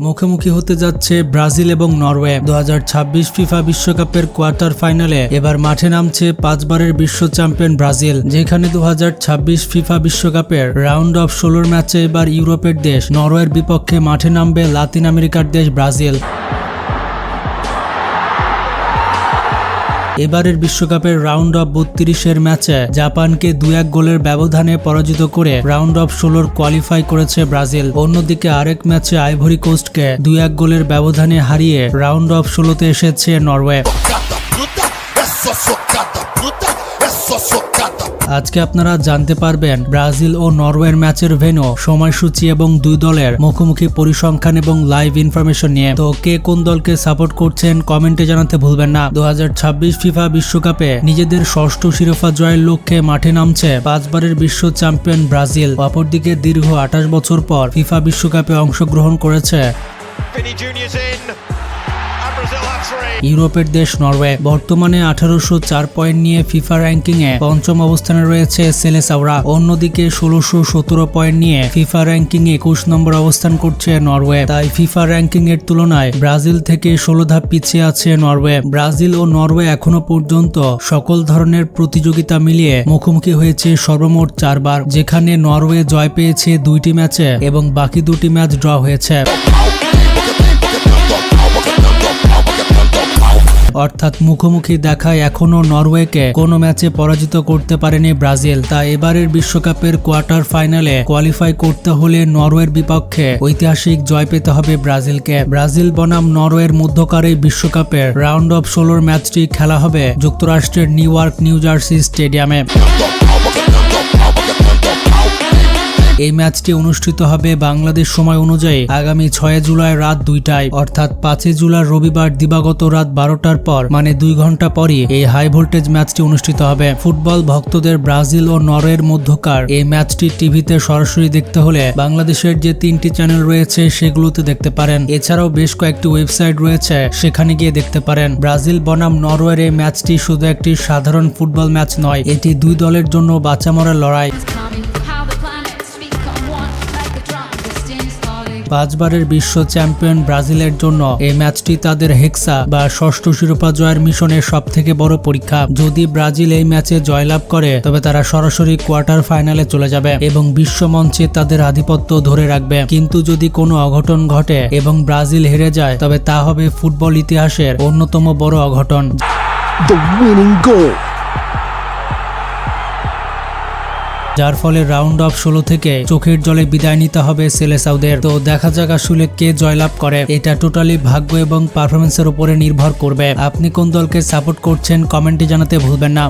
মুখোমুখি হতে যাচ্ছে ব্রাজিল এবং নরওয়ে। 2026 ফিফা বিশ্বকাপের কোয়ার্টার ফাইনালে এবার মাঠে নামছে 5 বারের বিশ্ব চ্যাম্পিয়ন ব্রাজিল, যেখানে 2026 ফিফা বিশ্বকাপের রাউন্ড অফ 16 ম্যাচে এবার ইউরোপের দেশ নরওয়ের বিপক্ষে মাঠে নামবে লাতিন আমেরিকার দেশ ব্রাজিল। এবারের বিশ্বকাপের রাউন্ড অফ 32-এর ম্যাচে জাপানকে 2-1 গোলের ব্যবধানে পরাজিত করে রাউন্ড অফ 16 কোয়ালিফাই করেছে ব্রাজিল। অন্যদিকে আরেক ম্যাচে আইভরি কোস্টকে 2-1 গোলের ব্যবধানে হারিয়ে রাউন্ড অফ 16-তে এসেছে নরওয়ে। আজকে আপনারা জানতে পারবেন ব্রাজিল ও নরওয়ের ম্যাচের ভেন্যু, সময়সূচি এবং দুই দলের মুখোমুখি পরিসংখ্যান এবং লাইভ ইনফরমেশন নিয়ে। তো কে কোন দলকে সাপোর্ট করছেন কমেন্টে জানাতে ভুলবেন না। 2026 ফিফা বিশ্বকাপে নিজেদের ষষ্ঠ শিরোপা জয়ের লক্ষ্যে মাঠে নামছে 5 বারের বিশ্ব চ্যাম্পিয়ন ব্রাজিল। অপরদিকে দীর্ঘ 28 বছর পর ফিফা বিশ্বকাপে অংশগ্রহণ করেছে ইউরোপের দেশ নরওয়ে। বর্তমানে 1804 পয়েন্ট নিয়ে ফিফা র্যাঙ্কিং এ পঞ্চম অবস্থানে রয়েছে সেলেসাওরা। অন্যদিকে 1617 পয়েন্ট নিয়ে ফিফা র্যাঙ্কিং এ 21 নম্বর অবস্থান করছে নরওয়ে। তাই ফিফা র্যাঙ্কিং এর তুলনায় ব্রাজিল থেকে 16 ধাপ পিছিয়ে আছে নরওয়ে। ব্রাজিল ও নরওয়ে এখনো পর্যন্ত সকল ধরনের প্রতিযোগিতা মিলিয়ে মুখোমুখি হয়েছে সর্বমোট 4 বার, যেখানে নরওয়ে জয় পেয়েছে 2টি ম্যাচে এবং বাকি 2টি ম্যাচ ড্র হয়েছে। অর্থাৎ মুখোমুখি দেখায় এখনো নরওয়েকে কোনো ম্যাচে পরাজিত করতে পারেনি ব্রাজিল। তাই এবারের বিশ্বকাপের কোয়ার্টার ফাইনালে কোয়ালিফাই করতে হলে নরওয়ের বিপক্ষে ঐতিহাসিক জয় পেতে হবে ব্রাজিলকে। ব্রাজিল বনাম নরওয়ের মধ্যকার এই বিশ্বকাপের রাউন্ড অফ 16 ম্যাচটি খেলা হবে যুক্তরাষ্ট্রের নিউ জার্সি স্টেডিয়ামে। এই ম্যাচটি অনুষ্ঠিত হবে বাংলাদেশ সময় অনুযায়ী আগামী 6 জুলাই রাত 2টায়, অর্থাৎ 5 জুলাই রবিবার দিবাগত রাত 12টার পর, মানে 2 ঘন্টা পরই এই হাই ভোল্টেজ ম্যাচটি অনুষ্ঠিত হবে। ফুটবল ভক্তদের ব্রাজিল ও নরওয়ের মধ্যকার এই ম্যাচটি টিভিতে সরাসরি দেখতে হলে বাংলাদেশের যে 3টি চ্যানেল রয়েছে সেগুলোতে দেখতে পারেন। এছাড়াও বেশ কয়েকটি ওয়েবসাইট রয়েছে, সেখানে গিয়ে দেখতে পারেন। ব্রাজিল বনাম নরওয়ের এই ম্যাচটি শুধু একটি সাধারণ ফুটবল ম্যাচ নয়, এটি দুই দলের জন্য বাঁচা মরার লড়াই। 5 বারের বিশ্ব চ্যাম্পিয়ন ব্রাজিলের জন্য এই ম্যাচটি তাদের হেক্সা বা ষষ্ঠ শিরোপা জয়ের মিশনের সবথেকে বড় পরীক্ষা। যদি ব্রাজিল এই ম্যাচে জয়লাভ করে তবে তারা সরাসরি কোয়ার্টার ফাইনালে চলে যাবে এবং বিশ্ব মঞ্চে তাদের আধিপত্য ধরে রাখবে। কিন্তু যদি কোনো অঘটন ঘটে এবং ব্রাজিল হেরে যায় তবে তা হবে ফুটবল ইতিহাসের অন্যতম বড় অঘটন। যার ফলে রাউন্ড অফ 16 থেকে চোখের জলে বিদায় নিতে হবে সেলেসাওদের। তো দেখা যাক আসলে কে জয়লাভ করে। এটা টোটালি ভাগ্য এবং পারফরমেন্সের উপরে নির্ভর করবে। আপনি কোন দলকে সাপোর্ট করছেন কমেন্টে জানাতে ভুলবেন না।